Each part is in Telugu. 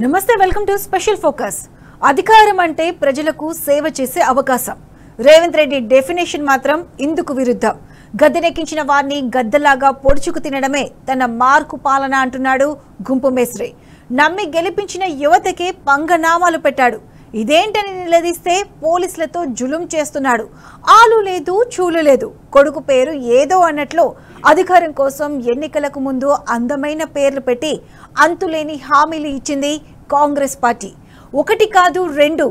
నమస్తే వెల్కమ్ టు స్పెషల్ ఫోకస్. అధికారం అంటే ప్రజలకు సేవ చేసే అవకాశం. రేవంత్ రెడ్డి డెఫినేషన్ మాత్రం ఇందుకు విరుద్ధం. గద్దెనెక్కించిన వారిని గద్దలాగా పొడుచుకు తినడమే తన మార్కు పాలన అంటున్నాడు గుంపు మేస్త్రి. నమ్మి గెలిపించిన యువతకే పంగనామాలు పెట్టాడు. ఇదేంటని నిలదీస్తే పోలీసులతో జులుం చేస్తున్నాడు. ఆలు లేదు చూలు లేదు, కొడుకు పేరు ఏదో అన్నట్లు అధికారం కోసం ఎన్నికలకు ముందు అందమైన పేర్లు పెట్టి అంతులేని హామీలు ఇచ్చింది కాంగ్రెస్ పార్టీ. ఒకటి కాదు రెండు,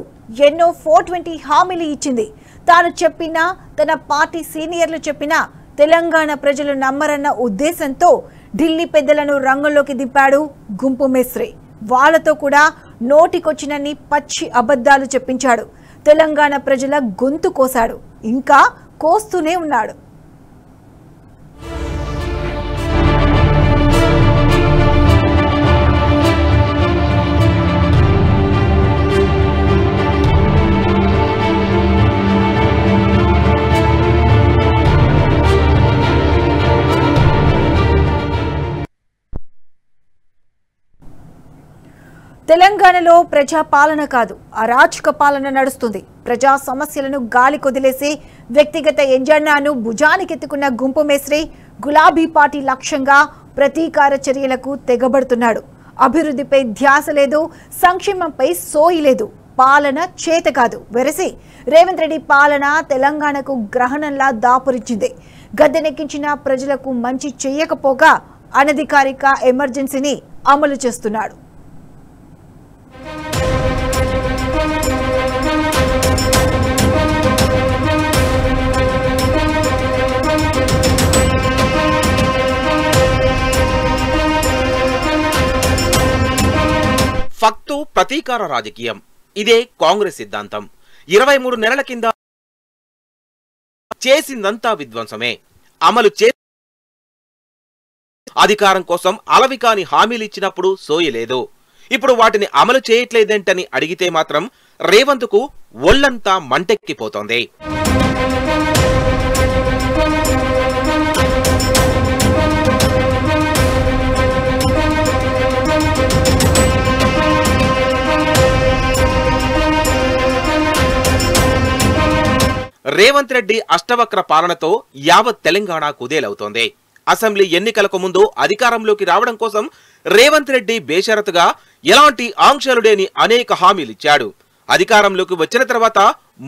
ఎన్నో 420 హామీలు ఇచ్చింది. తాను చెప్పినా తన పార్టీ సీనియర్లు చెప్పినా తెలంగాణ ప్రజలు నమ్మరన్న ఉద్దేశంతో ఢిల్లీ పెద్దలను రంగంలోకి దింపాడు గుంపు మేస్త్రి. వాళ్లతో కూడా నోటికొచ్చినన్ని పచ్చి అబద్ధాలు చెప్పించాడు. తెలంగాణ ప్రజల గొంతు కోసాడు, ఇంకా కోస్తూనే ఉన్నాడు. తెలంగాణలో ప్రజా పాలన కాదు, అరాచక పాలన నడుస్తుంది. ప్రజా సమస్యలను గాలి కొదిలేసి వ్యక్తిగత ఎజెండాను భుజానికెత్తుకున్న గుంపు మేస్త్రి గులాబీ పార్టీ లక్ష్యంగా ప్రతీకార చర్యలకు తెగబడుతున్నాడు. అభివృద్ధిపై ధ్యాస లేదు, సంక్షేమంపై సోయి లేదు. పాలన చేత కాదు వెరసి రేవంత్ రెడ్డి పాలన తెలంగాణకు గ్రహణంలా దాపురించింది. గద్దెనెక్కించిన ప్రజలకు మంచి చెయ్యకపోగా అనధికారిక ఎమర్జెన్సీని అమలు చేస్తున్నాడు. ఫక్తు ప్రతీకార రాజకీయం, ఇదే కాంగ్రెస్ సిద్ధాంతం. 23 నెలల కింద చేసిందంతా విధ్వంసమే. అమలు అధికారం కోసం అలవికాని హామీలు ఇచ్చినప్పుడు సోయలేదు. ఇప్పుడు వాటిని అమలు చేయట్లేదేంటని అడిగితే మాత్రం రేవంత్ కు ఒళ్లంతా మంటెక్కిపోతోంది. రేవంత్ రెడ్డి అష్టవక్ర పాలనతో యావత్ తెలంగాణ కుదేలవుతోంది. అసెంబ్లీ ఎన్నికలకు ముందు అధికారంలోకి రావడం కోసం రేవంత్ రెడ్డి బేషరతుగా ఎలాంటి ఆంక్షలు లేని అనేక హామీలిచ్చాడు. అధికారంలోకి వచ్చిన తర్వాత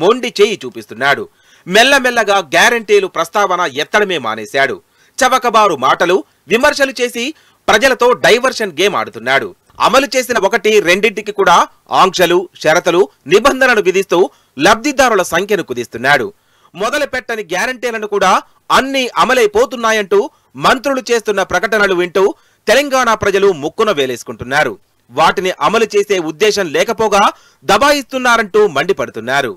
మొండి చేయి చూపిస్తున్నాడు. మెల్లమెల్లగా గ్యారంటీలు ప్రస్తావన ఎత్తడమే మానేశాడు. చవకబారు మాటలు, విమర్శలు చేసి ప్రజలతో డైవర్షన్ గేమ్ ఆడుతున్నాడు. అమలు చేసిన ఒకటి రెండింటికి కూడా ఆంక్షలు, షరతులు, నిబంధనలు విధిస్తూ లబ్ధిదారుల సంఖ్యను కుదిస్తున్నాడు. మొదలు పెట్టని గ్యారంటీలను కూడా అన్ని అమలైపోతున్నాయంటూ మంత్రులు చేస్తున్న ప్రకటనలు వింటూ తెలంగాణ ప్రజలు ముక్కున వేలేసుకుంటున్నారు. వాటిని అమలు చేసే ఉద్దేశం లేకపోగా దబాయిస్తున్నారంటూ మండిపడుతున్నారు.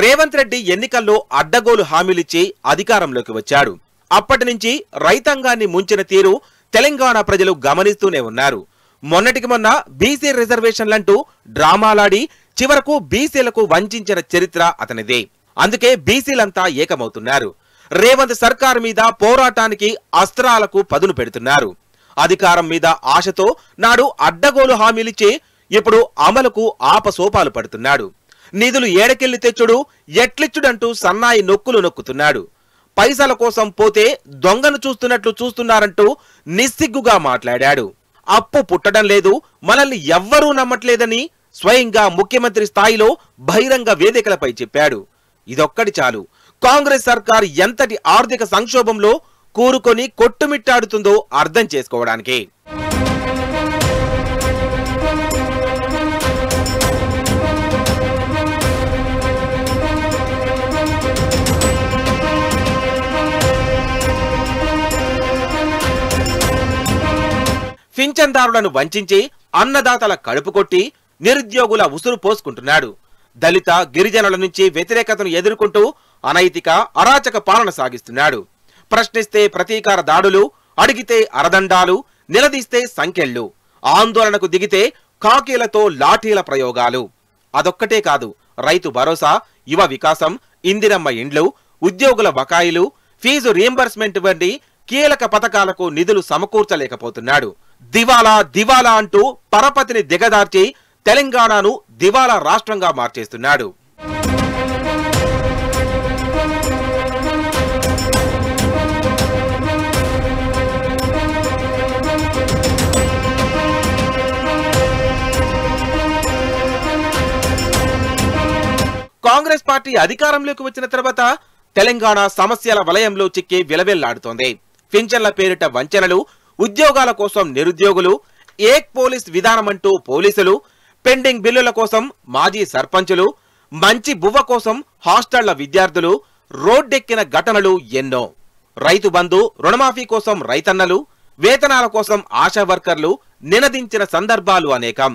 రేవంత్ రెడ్డి ఎన్నికల్లో అడ్డగోలు హామీలిచ్చి అధికారంలోకి వచ్చాడు. అప్పటి నుంచి రైతాంగాన్ని ముంచిన తీరు తెలంగాణ ప్రజలు గమనిస్తూనే ఉన్నారు. మొన్నటికి మొన్న బీసీ రిజర్వేషన్లంటూ డ్రామాలాడి చివరకు బీసీలకు వంచిన చరిత్ర అతనిదే. అందుకే బీసీలంతా ఏకమవుతున్నారు. రేవంత్ సర్కారు మీద పోరాటానికి అస్త్రాలకు పదును పెడుతున్నారు. అధికారం మీద ఆశతో నాడు అడ్డగోలు హామీలిచ్చి ఇప్పుడు అమలుకు ఆపసోపాలు పడుతున్నాడు. నిధులు ఏడకెళ్లి తెచ్చుడు, ఎట్లిచ్చుడంటూ సన్నాయి నొక్కులు నొక్కుతున్నాడు. పైసల కోసం పోతే దొంగను చూస్తున్నట్లు చూస్తున్నారంటూ నిస్సిగ్గుగా మాట్లాడాడు. అప్పు పుట్టడం లేదు, మనల్ని ఎవ్వరూ నమ్మట్లేదని స్వయంగా ముఖ్యమంత్రి స్థాయిలో బహిరంగ వేదికలపై చెప్పాడు. ఇదొక్కటి చాలు కాంగ్రెస్ సర్కార్ ఎంతటి ఆర్థిక సంక్షోభంలో కూరుకొని కొట్టుమిట్టాడుతుందో అర్థం చేసుకోవడానికి. పింఛన్దారులను వంచించి అన్నదాతల కడుపు కొట్టి నిరుద్యోగుల ఉసురు పోసుకుంటున్నాడు. దళిత గిరిజనుల నుంచి వ్యతిరేకతను ఎదుర్కొంటూ అనైతిక అరాచక పాలన సాగిస్తున్నాడు. ప్రశ్నిస్తే ప్రతీకార దాడులు, అడిగితే అరదండాలు, నిలదీస్తే సంకెళ్లు, ఆందోళనకు దిగితే ఖాకీలతో లాఠీల ప్రయోగాలు. అదొక్కటే కాదు, రైతు భరోసా, యువ వికాసం, ఇందిరమ్మ ఇండ్లు, ఉద్యోగుల బకాయిలు, ఫీజు రీయింబర్స్మెంట్ వంటి కీలక పథకాలకు నిధులు సమకూర్చలేకపోతున్నాడు. దివాలా దివాలా అంటూ పరపతిని దిగదార్చి తెలంగాణను దివాలా రాష్ట్రంగా మార్చేస్తున్నాడు. కాంగ్రెస్ పార్టీ అధికారంలోకి వచ్చిన తర్వాత తెలంగాణ సమస్యల వలయంలో చిక్కి విలవెల్లాడుతోంది. పింఛన్ల పేరిట వంచనలు, ఉద్యోగాల కోసం నిరుద్యోగులు, ఏక్ పోలీస్ విధానమంటూ పోలీసులు, పెండింగ్ బిల్లుల కోసం మాజీ సర్పంచులు, మంచి బువ్వ కోసం హాస్టళ్ల విద్యార్థులు, రోడ్డెక్కిన ఘటనలు ఎన్నో. రైతు బంధు, రుణమాఫీ కోసం రైతన్నలు, వేతనాల కోసం ఆశా వర్కర్లు నినదించిన సందర్భాలు అనేకం.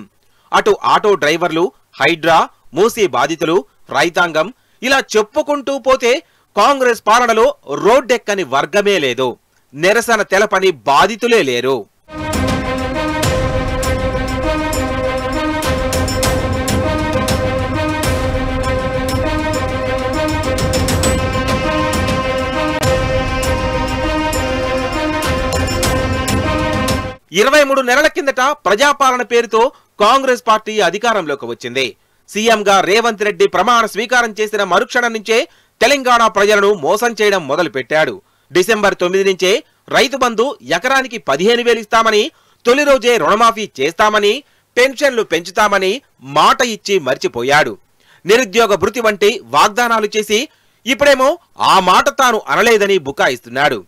అటు ఆటో డ్రైవర్లు, హైడ్రా, మూసీ బాధితులు, రైతాంగం, ఇలా చెప్పుకుంటూ పోతే కాంగ్రెస్ పాలనలో రోడ్డెక్కని వర్గమే లేదు, నిరసన తెలపని బాధితులే లేరు. ఇరవై 23 నెలల కిందట ప్రజాపాలన పేరుతో కాంగ్రెస్ పార్టీ అధికారంలోకి వచ్చింది. సీఎంగా రేవంత్ రెడ్డి ప్రమాణ స్వీకారం చేసిన మరుక్షణం నుంచే తెలంగాణ ప్రజలను మోసం చేయడం మొదలుపెట్టాడు. డిసెంబర్ 9 నుంచే రైతు బంధు ఎకరానికి 15,000 ఇస్తామని, తొలి రోజే రుణమాఫీ చేస్తామని, పెన్షన్లు పెంచుతామని మాట ఇచ్చి మర్చిపోయాడు. నిరుద్యోగ భృతి వంటి వాగ్దానాలు చేసి ఇప్పుడేమో ఆ మాట తాను అనలేదని బుకాయిస్తున్నాడు.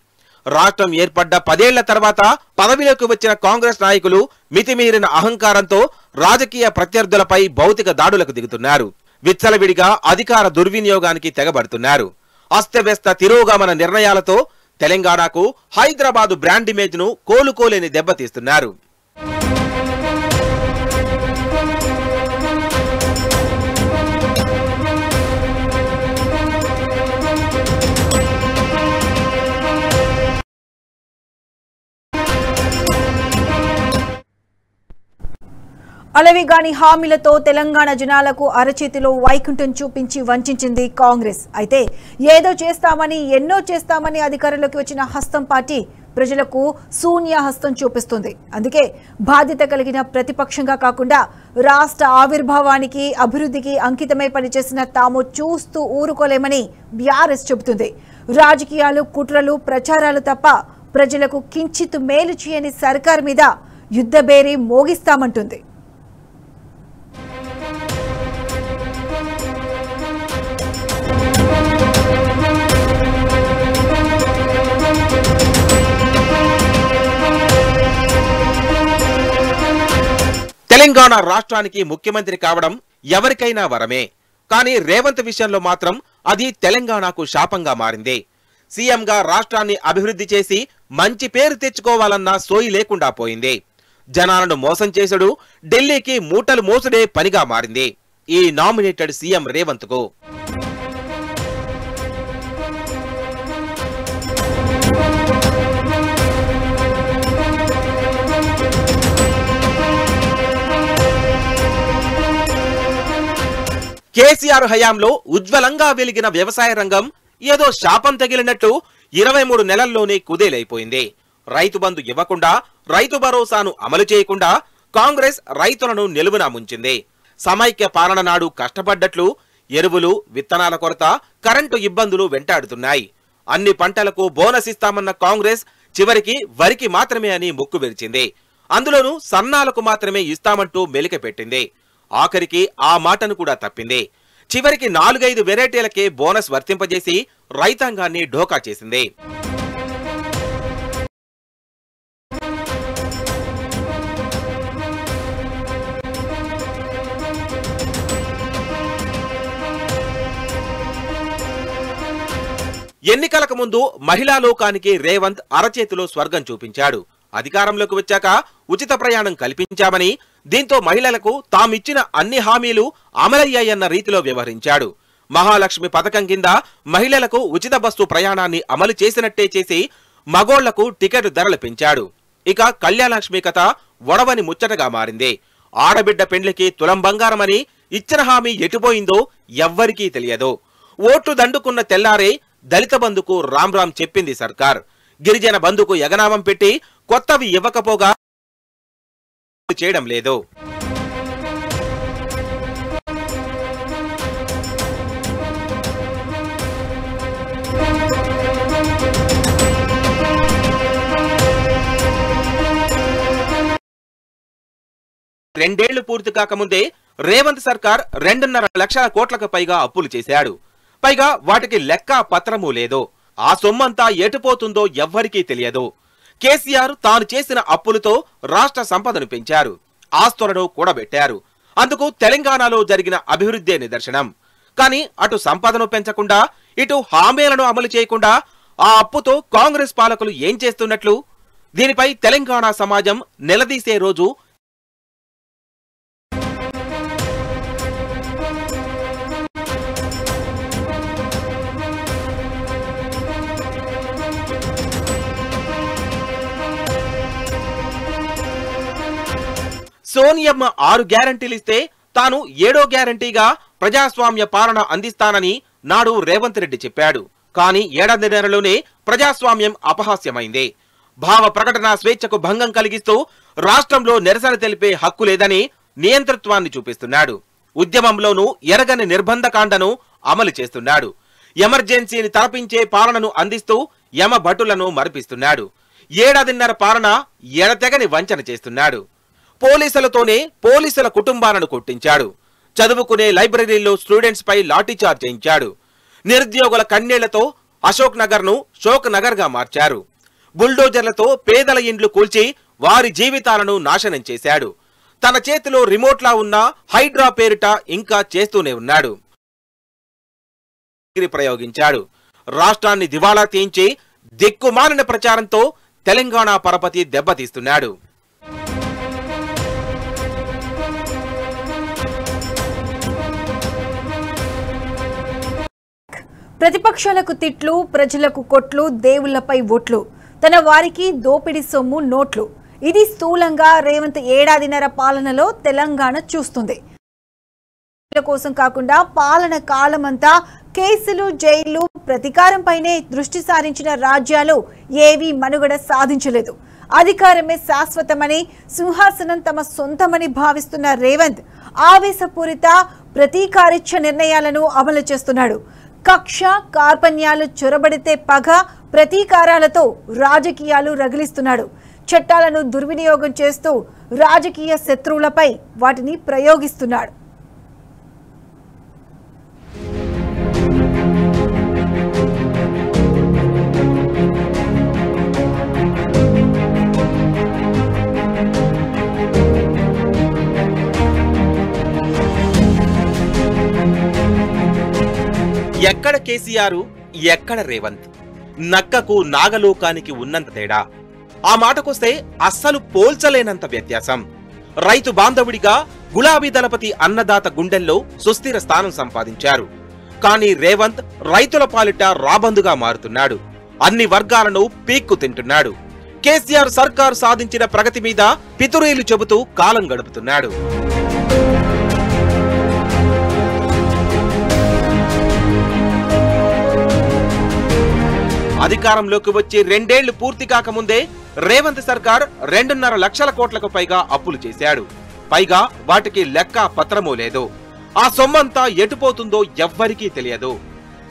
రాష్ట్రం ఏర్పడ్డ 10 ఏళ్ల తర్వాత పదవిలోకి వచ్చిన కాంగ్రెస్ నాయకులు మితిమీరిన అహంకారంతో రాజకీయ ప్రత్యర్థులపై భౌతిక దాడులకు దిగుతున్నారు. విచ్చలవిడిగా అధికార దుర్వినియోగానికి తెగబడుతున్నారు. అస్తవ్యస్త తిరోగమన నిర్ణయాలతో తెలంగాణకు హైదరాబాదు బ్రాండ్ ఇమేజ్ ను కోలుకోలేని దెబ్బతీస్తున్నారు. అలవిగాని హామీలతో తెలంగాణ జనాలకు అరచేతిలో వైకుంఠం చూపించి వంచింది కాంగ్రెస్. అయితే ఏదో చేస్తామని, ఎన్నో చేస్తామని అధికారంలోకి వచ్చిన హస్తం పార్టీ ప్రజలకు శూన్య హస్తం చూపిస్తుంది. అందుకే బాధ్యత కలిగిన ప్రతిపక్షంగా కాకుండా రాష్ట్ర ఆవిర్భావానికి, అభివృద్ధికి అంకితమై పనిచేసిన తాము చూస్తూ ఊరుకోలేమని బీఆర్ఎస్ చెబుతుంది. రాజకీయాలు, కుట్రలు, ప్రచారాలు తప్ప ప్రజలకు కించిత్ మేలు చేయని సర్కార్ మీద యుద్ధబేరీ మోగిస్తామంటుంది. తెలంగాణ రాష్ట్రానికి ముఖ్యమంత్రి కావడం ఎవరికైనా వరమే. కానీ రేవంత్ విషయంలో మాత్రం అది తెలంగాణకు శాపంగా మారింది. సీఎంగా రాష్ట్రాన్ని అభివృద్ధి చేసి మంచి పేరు తెచ్చుకోవాలన్న సోయి లేకుండా పోయింది. జనాలను మోసం చేసుడు, ఢిల్లీకి మూటలు మోసుడే పనిగా మారింది ఈ నామినేటెడ్ సీఎం రేవంత్ కు. కేసీఆర్ హయాంలో ఉజ్వలంగా వెలిగిన వ్యవసాయ రంగం ఏదో శాపం తగిలినట్టు 23 నెలల్లోనే కుదేలైపోయింది. రైతు బంధు ఇవ్వకుండా, రైతు భరోసాను అమలు చేయకుండా కాంగ్రెస్ రైతులను నిలువునా ముంచింది. సమైక్య పాలన నాడు కష్టపడ్డట్లు ఎరువులు, విత్తనాల కొరత, కరెంటు ఇబ్బందులు వెంటాడుతున్నాయి. అన్ని పంటలకు బోనస్ ఇస్తామన్న కాంగ్రెస్ చివరికి వరికి మాత్రమే అని ముక్కు వెరిచింది. అందులోనూ సన్నాలకు మాత్రమే ఇస్తామంటూ మెలిక పెట్టింది. ఆఖరికి ఆ మాటను కూడా తప్పింది. చివరికి 4-5 వెరైటీలకే బోనస్ వర్తింపజేసి రైతాంగాన్ని ఢోకా చేసింది. ఎన్నికలకు ముందు మహిళా లోకానికి రేవంత్ అరచేతిలో స్వర్గం చూపించాడు. అధికారంలోకి వచ్చాక ఉచిత ప్రయాణం కల్పించామని, దీంతో మహిళలకు తామిచ్చిన అన్ని హామీలు అమలయ్యాయన్న రీతిలో వ్యవహరించాడు. మహాలక్ష్మి పథకం కింద మహిళలకు ఉచిత బస్సు ప్రయాణాన్ని అమలు చేసినట్టే చేసి మగోళ్లకు టికెట్ ధరలు పెంచాడు. ఇక కళ్యాణలక్ష్మి కథ వడవని ముచ్చటగా మారింది. ఆడబిడ్డ పెండ్లికి తులం బంగారమని ఇచ్చిన హామీ ఎటుపోయిందో ఎవ్వరికీ తెలియదు. ఓట్లు దండుకున్న తెల్లారే దళిత బంధుకు రామ్ రామ్ చెప్పింది సర్కార్. గిరిజన బంధుకు ఎగనామం పెట్టి కొత్తవి ఇవ్వకపోగా చేయడం లేదు. రెండేళ్లు పూర్తి కాకముందే రేవంత్ సర్కార్ 2.5 లక్షల కోట్లకు పైగా అప్పులు చేశాడు. పైగా వాటికి లెక్క పత్రమూ లేదు. ఆ సొమ్మంతా ఎటుపోతుందో ఎవ్వరికీ తెలియదు. కేసీఆర్ తాను చేసిన అప్పులతో రాష్ట్ర సంపదను పెంచారు, ఆస్తులను కూడబెట్టారు. అందుకు తెలంగాణలో జరిగిన అభివృద్ధే నిదర్శనం. కానీ అటు సంపదను పెంచకుండా ఇటు హామీలను అమలు చేయకుండా ఆ అప్పుతో కాంగ్రెస్ పాలకులు ఏం చేస్తున్నట్లు? దీనిపై తెలంగాణ సమాజం నిలదీసే రోజు సోనియమ్మ 6 గ్యారంటీలు ఇస్తే తాను 7వ గ్యారంటీగా ప్రజాస్వామ్య పాలన అందిస్తానని నాడు రేవంత్ రెడ్డి చెప్పాడు. కానీ ఏడాదిన్నరలోనే ప్రజాస్వామ్యం అపహాస్యమైంది. భావ ప్రకటన స్వేచ్ఛకు భంగం కలిగిస్తూ రాష్ట్రంలో నిరసన తెలిపే హక్కు లేదని నియంతృత్వాన్ని చూపిస్తున్నాడు. ఉద్యమంలోనూ ఎరగని నిర్బంధకాండను అమలు చేస్తున్నాడు. ఎమర్జెన్సీని తలపించే పాలనను అందిస్తూ యమ భటులను మరిపిస్తున్నాడు. ఏడాదిన్నర పాలన ఎడతెగని వంచన చేస్తున్నాడు. పోలీసులతోనే పోలీసుల కుటుంబాలను కొట్టించాడు. చదువుకునే లైబ్రరీలో స్టూడెంట్స్ పై లాఠీచార్జ్ చేయించాడు. నిరుద్యోగుల కన్నీళ్లతో అశోక్ నగర్ ను శోక్ నగర్ గా మార్చారు. బుల్డోజర్లతో పేదల ఇండ్లు కూల్చి వారి జీవితాలను నాశనం చేశాడు. తన చేతిలో రిమోట్లా ఉన్న హైడ్రా పేరిట ఇంకా చేస్తూనే ఉన్నాడు. ప్రయోగించాడు. రాష్ట్రాన్ని దివాళా తీయించి దిక్కుమాలిన ప్రచారంతో తెలంగాణ పరపతి దెబ్బతీస్తున్నాడు. ప్రతిపక్షాలకు తిట్లు, ప్రజలకు కొట్లు, దేవుళ్లపై ఓట్లు, తన వారికి దోపిడి సొమ్ము నోట్లు. ఇది స్థూలంగా రేవంత్ ఏడాదిన్నర పాలనలో తెలంగాణ చూస్తుంది. కోసం కాకుండా పాలన కాలమంతా కేసులు, జైళ్లు, ప్రతీకారంపైనే దృష్టి సారించిన రాజ్యాలు ఏవీ మనుగడ సాధించలేదు. అధికారమే శాశ్వతమని, సింహాసనం తమ సొంతమని భావిస్తున్న రేవంత్ ఆవేశపూరిత ప్రతీకారిచ్చ నిర్ణయాలను అమలు చేస్తున్నాడు. కక్ష, కార్పణ్యాలు చొరబడితే పగ, ప్రతీకారాలతో రాజకీయాలు రగిలిస్తున్నాడు. చట్టాలను దుర్వినియోగం చేస్తూ రాజకీయ శత్రువులపై వాటిని ప్రయోగిస్తున్నాడు. ఎక్కడ కేసీఆర్, ఎక్కడ రేవంత్? నక్కకు నాగలోకానికి ఉన్నంత తేడా. ఆ మాటకొస్తే అస్సలు పోల్చలేనంత వ్యత్యాసం. రైతు బాంధవుడిగా గులాబీ దళపతి అన్నదాత గుండెల్లో సుస్థిర స్థానం సంపాదించారు. కానీ రేవంత్ రైతుల పాలిట రాబందుగా మారుతున్నాడు. అన్ని వర్గాలను పీక్కు తింటున్నాడు. కేసీఆర్ సర్కారు సాధించిన ప్రగతి మీద పితురీలు చెబుతూ కాలం గడుపుతున్నాడు. అధికారంలోకి వచ్చి 2 ఏళ్లు పూర్తి కాకముందే రేవంత్ సర్కార్ 2.5 లక్షల కోట్లకు పైగా అప్పులు చేశాడు. పైగా వాటికి లెక్క పత్రమూ లేదు. ఆ సొమ్మంతా ఎటుపోతుందో ఎవ్వరికీ తెలియదు.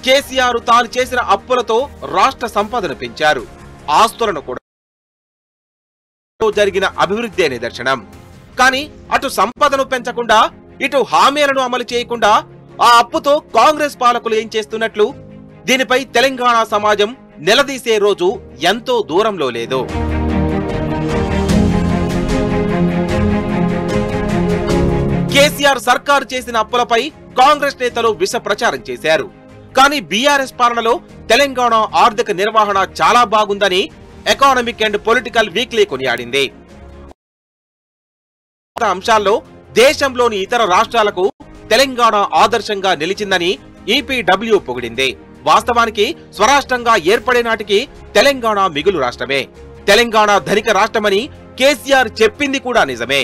కేసీఆర్ తాను చేసిన అప్పులతో రాష్ట్ర సంపదను పెంచారు, ఆస్తులను కూడా. జరిగిన అభివృద్ధే నిదర్శనం. కానీ అటు సంపదను పెంచకుండా ఇటు హామీలను అమలు చేయకుండా ఆ అప్పుతో కాంగ్రెస్ పాలకులు ఏం చేస్తున్నట్లు? దీనిపై తెలంగాణ సమాజం నిలదీసే రోజు ఎంతో దూరంలో లేదు. కేసీఆర్ సర్కారు చేసిన అప్పులపై కాంగ్రెస్ నేతలు విష ప్రచారం చేశారు. కానీ బీఆర్ఎస్ పాలనలో తెలంగాణ ఆర్థిక నిర్వహణ చాలా బాగుందని ఎకానమిక్ అండ్ పొలిటికల్ వీక్లీ కొనియాడింది. అంశాల్లో దేశంలోని ఇతర రాష్ట్రాలకు తెలంగాణ ఆదర్శంగా నిలిచిందని ఈపీడబ్ల్యూ పొగిడింది. వాస్తవానికి స్వరాష్ట్రంగా ఏర్పడే నాటికి తెలంగాణ మిగులు రాష్ట్రమే. తెలంగాణ ధనిక రాష్ట్రమని కేసీఆర్ చెప్పింది కూడా నిజమే.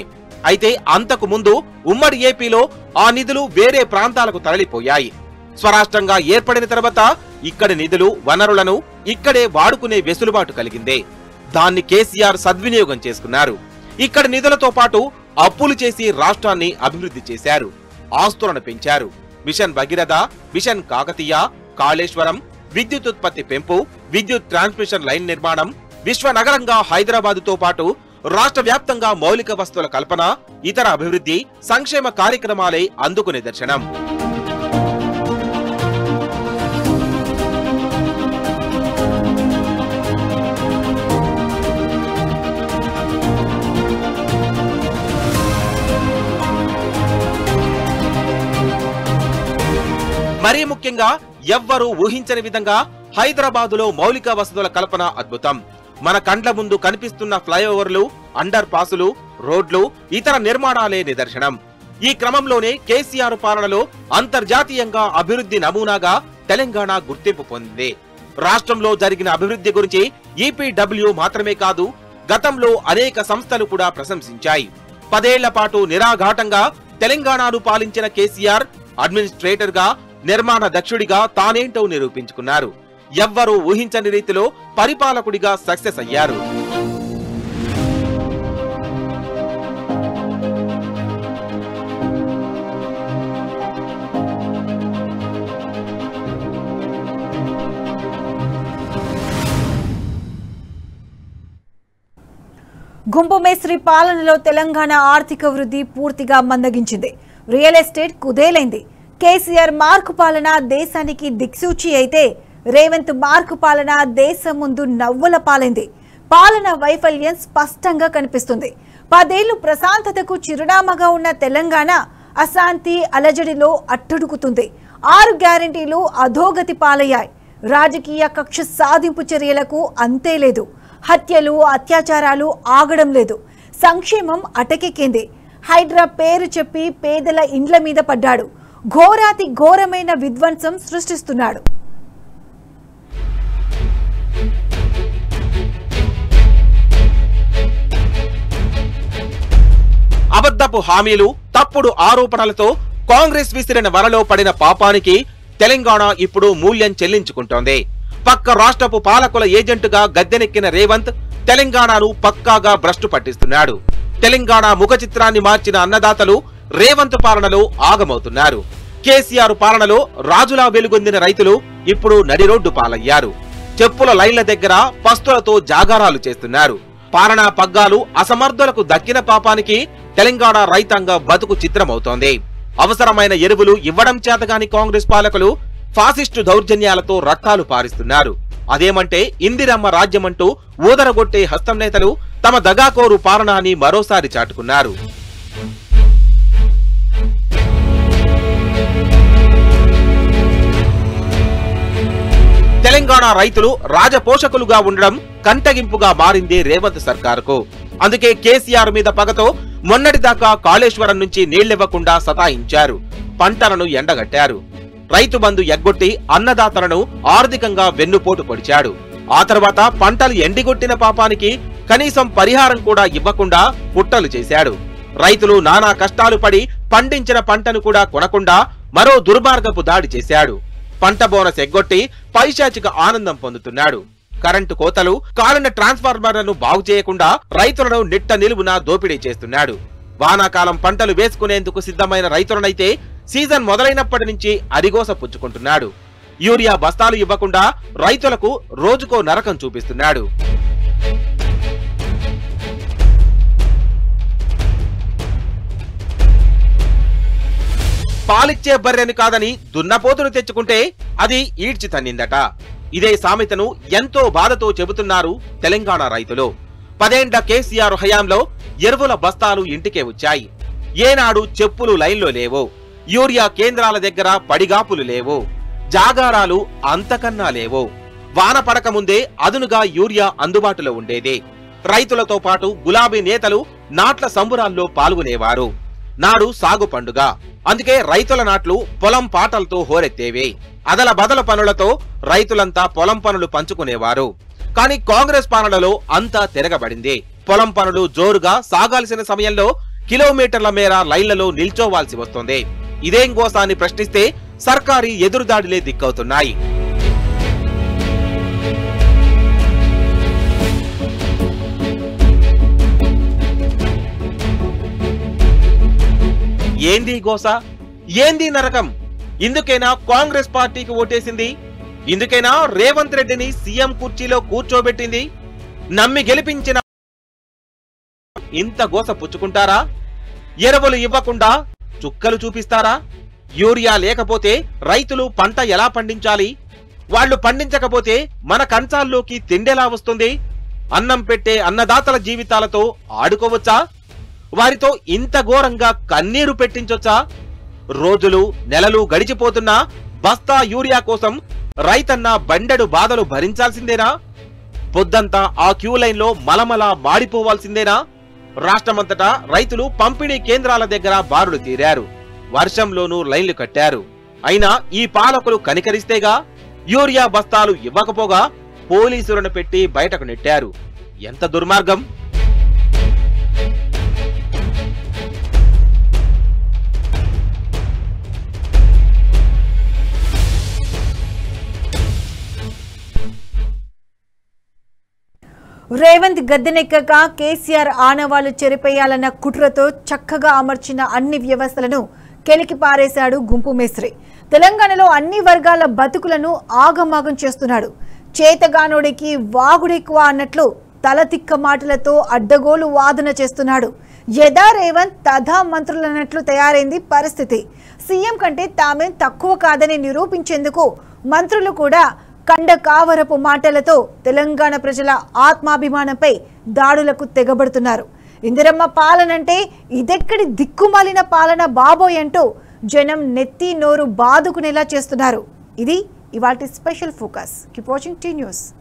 అయితే అంతకు ముందు ఉమ్మడి ఏపీలో ఆ నిధులు వేరే ప్రాంతాలకు తరలిపోయాయి. స్వరాష్ట్రంగా ఏర్పడిన తర్వాత ఇక్కడి నిధులు వనరులను ఇక్కడే వాడుకునే వెసులుబాటు కలిగిందే. దాన్ని కేసీఆర్ సద్వినియోగం చేసుకున్నారు. ఇక్కడి నిధులతో పాటు అప్పులు చేసి రాష్ట్రాన్ని అభివృద్ధి చేశారు. ఆస్తులను పెంచారు. మిషన్ భగీరథ, మిషన్ కాకతీయ, కాళేశ్వరం, విద్యుత్ ఉత్పత్తి పెంపు, విద్యుత్ ట్రాన్స్మిషన్ లైన్ నిర్మాణం, విశ్వనగరంగా హైదరాబాదుతో పాటు రాష్ట్ర వ్యాప్తంగా మౌలిక వస్తువుల కల్పన, ఇతర అభివృద్ధి సంక్షేమ కార్యక్రమాలే అందుకు నిదర్శనం. మరీ ముఖ్యంగా ఎవ్వరూ ఊహించని విధంగా హైదరాబాదులో మౌలిక వసతుల కల్పన అద్భుతం. మన కండ్ల ముందు కనిపిస్తున్న ఫ్లైఓవర్లు, అండర్ పాసులు, రోడ్లు, ఇతర నిర్మాణాలే నిదర్శనం. ఈ క్రమంలోనే కేసీఆర్ పాలనలో అంతర్జాతీయంగా అభివృద్ధి నమూనాగా తెలంగాణ గుర్తింపు పొందింది. రాష్ట్రంలో జరిగిన అభివృద్ధి గురించి ఈపీడబ్ల్యూ మాత్రమే కాదు, గతంలో అనేక సంస్థలు కూడా ప్రశంసించాయి. 10 ఏళ్ల పాటు నిరాఘాటంగా తెలంగాణను పాలించిన కేసీఆర్ అడ్మినిస్ట్రేటర్ గా, నిర్మాణ దక్షుడిగా తానేంటో నిరూపించుకున్నారు. ఎవ్వరూ ఊహించని రీతిలో పరిపాలకుడిగా సక్సెస్ అయ్యారు. గుంపుమేస్త్రి పాలనలో తెలంగాణ ఆర్థిక వృద్ధి పూర్తిగా మందగించింది. రియల్ ఎస్టేట్ కుదేలైంది. కేసీఆర్ మార్కు పాలన దేశానికి దిక్సూచి అయితే రేవంత్ మార్కు పాలన దేశం ముందు నవ్వుల పాలైంది. పాలన వైఫల్యం స్పష్టంగా కనిపిస్తుంది. 10 ఏళ్లు ప్రశాంతతకు చిరునామాగా ఉన్న తెలంగాణ అశాంతి అలజడిలో అట్టుడుకుతుంది. 6 గ్యారెంటీలు అధోగతి పాలయ్యాయి. రాజకీయ కక్ష సాధింపు చర్యలకు అంతే లేదు. హత్యలు, అత్యాచారాలు ఆగడం లేదు. సంక్షేమం అటకెక్కింది. హైడ్రా పేరు చెప్పి పేదల ఇండ్ల మీద పడ్డాడు. ఘోరాతి ఘోరమైన విధ్వంసం సృష్టిస్తున్నాడు. అబద్ధపు హామీలు, తప్పుడు ఆరోపణలతో కాంగ్రెస్ విసిరిన వరలో పడిన పాపానికి తెలంగాణ ఇప్పుడు మూల్యం చెల్లించుకుంటోంది. పక్క రాష్ట్రపు పాలకుల ఏజెంటుగా గద్దెనెక్కిన రేవంత్ తెలంగాణను పక్కాగా భ్రష్టు పట్టిస్తున్నాడు. తెలంగాణ ముఖ చిత్రాన్ని మార్చిన అన్నదాతలు రేవంత్ పాలనలో ఆగమవుతున్నారు. కేసీఆర్ పాలనలో రాజులా వెలుగొందిన రైతులు ఇప్పుడు నడిరోడ్డు పాలయ్యారు. చెప్పుల లైన్ల దగ్గర పస్తులతో జాగారాలు చేస్తున్నారు. పాలనా పగ్గాలు అసమర్థులకు దక్కిన పాపానికి తెలంగాణ రైతాంగ బతుకు చిత్రమవుతోంది. అవసరమైన ఎరువులు ఇవ్వడం చేతగాని కాంగ్రెస్ పాలకులు ఫాసిస్టు దౌర్జన్యాలతో రక్తాలు పారిస్తున్నారు. అదేమంటే ఇందిరమ్మ రాజ్యమంటూ ఊదరగొట్టే హస్తం నేతలు తమ దగాకోరు పాలనాన్ని మరోసారి చాటుకున్నారు. తెలంగాణ రైతులు రాజపోషకులుగా ఉండడం కంటగింపుగా మారింది రేవంత్ సర్కారుకు. అందుకే కేసీఆర్ మీద పగతో మొన్నటిదాకా కాళేశ్వరం నుంచి నీళ్లివ్వకుండా సతాయించారు. పంటలను ఎండగట్టారు. రైతు బంధు ఎగ్గొట్టి అన్నదాతలను ఆర్థికంగా వెన్నుపోటు పొడిచాడు. ఆ తర్వాత పంటలు ఎండిగొట్టిన పాపానికి కనీసం పరిహారం కూడా ఇవ్వకుండా పుట్టలు చేశాడు. రైతులు నానా కష్టాలు పడి పండించిన పంటను కూడా కొనకుండా మరో దుర్మార్గపు దాడి చేశాడు. పంట బోనస్ ఎగ్గొట్టి పైశాచిక ఆనందం పొందుతున్నాడు. కరెంటు కోతలు, కాలిన ట్రాన్స్ఫార్మర్లను బాగు చేయకుండా రైతులను నిట్ట నిలువున దోపిడీ చేస్తున్నాడు. వానాకాలం పంటలు వేసుకునేందుకు సిద్ధమైన రైతులనైతే సీజన్ మొదలైనప్పటి నుంచి అరిగోస పుచ్చుకుంటున్నాడు. యూరియా బస్తాలు ఇవ్వకుండా రైతులకు రోజుకో నరకం చూపిస్తున్నాడు. పాలిచ్చే బర్రెను కాదని దున్నపోతును తెచ్చుకుంటే అది ఈడ్చి తన్నిందట. ఇదే సామెతను ఎంతో బాధతో చెబుతున్నారు తెలంగాణ రైతులు. 10 ఏళ్ల కేసీఆర్ హయాంలో ఎరువుల బస్తాలు ఇంటికే వచ్చాయి. ఏనాడు చెప్పులు లైన్లో లేవు. యూరియా కేంద్రాల దగ్గర పడిగాపులు లేవు. జాగారాలు అంతకన్నా లేవు. వాన పడక ముందే అదునుగా యూరియా అందుబాటులో ఉండేది. రైతులతో పాటు గులాబీ నేతలు నాట్ల సంబురాల్లో పాల్గొనేవారు. నాడు సాగు పండుగ. అందుకే రైతుల నాట్లు పొలం పాటలతో హోరెత్తేవి. అదల బదల పనులతో రైతులంతా పొలం పనులు పంచుకునేవారు. కానీ కాంగ్రెస్ పాలనలో అంతా తిరగబడింది. పొలం పనులు జోరుగా సాగాల్సిన సమయంలో కిలోమీటర్ల మేర లైన్లలో నిల్చోవాల్సి వస్తోంది. ఇదేం గోసా అని ప్రశ్నిస్తే సర్కారీ ఎదురుదాడులే దిక్కవుతున్నాయి. ఏంది గోసా, ఏంది నరకం? ఇందుకైనా కాంగ్రెస్ పార్టీకి ఓటేసింది? ఇందుకైనా రేవంత్ రెడ్డిని సీఎం కుర్చీలో కూర్చోబెట్టింది? నమ్మి గెలిపించిన ఇంత గోస పుచ్చుకుంటారా? ఎరువులు ఇవ్వకుండా చుక్కలు చూపిస్తారా? యూరియా లేకపోతే రైతులు పంట ఎలా పండించాలి? వాళ్ళు పండించకపోతే మన కంచాల్లోకి తిండెలా వస్తుంది? అన్నం పెట్టే అన్నదాతల జీవితాలతో ఆడుకోవచ్చా? వారితో ఇంత ఘోరంగా కన్నీరు పెట్టించొచ్చా? రోజులు నెలలు గడిచిపోతున్నా బస్తా యూరియా కోసం రైతన్న బండెడు బాధలు భరించాల్సిందేనా? పొద్దంతా ఆ క్యూ లైన్లో మలమల మాడిపోవాల్సిందేనా? రాష్ట్రమంతటా రైతులు పంపిణీ కేంద్రాల దగ్గర బారులు తీరారు. వర్షంలోనూ లైన్లు కట్టారు. అయినా ఈ పాలకులు కనికరిస్తేగా యూరియా బస్తాలు ఇవ్వకపోగా పోలీసులను పెట్టి బయటకు నెట్టారు. ఎంత దుర్మార్గం! రేవంత్ గద్దెనెక్కక కేసీఆర్ ఆనవాళ్లు చెరిపేయాలన్న కుట్రతో చక్కగా అమర్చిన అన్ని వ్యవస్థలను కెలికి పారేశాడు గుంపు మేస్త్రి. తెలంగాణలో అన్ని వర్గాల బతుకులను ఆగమాగం చేస్తున్నాడు. చేతగానుడికి వాగుడెక్కువ అన్నట్లు తలతిక్క మాటలతో అడ్డగోలు వాదన చేస్తున్నాడు. యథా రేవంత్ తథా మంత్రులన్నట్లు తయారైంది పరిస్థితి. సీఎం కంటే తామేం తక్కువ కాదని నిరూపించేందుకు మంత్రులు కూడా కండ కావరపు మాటలతో తెలంగాణ ప్రజల ఆత్మాభిమానంపై దాడులకు తెగబడుతున్నారు. ఇందిరమ్మ పాలనంటే ఇదెక్కడి దిక్కుమాలిన పాలన బాబోయ్ అంటూ జనం నెత్తి నోరు బాదుకునేలా చేస్తున్నారు. ఇది ఇవాల్టి special focus. Keep watching tea news.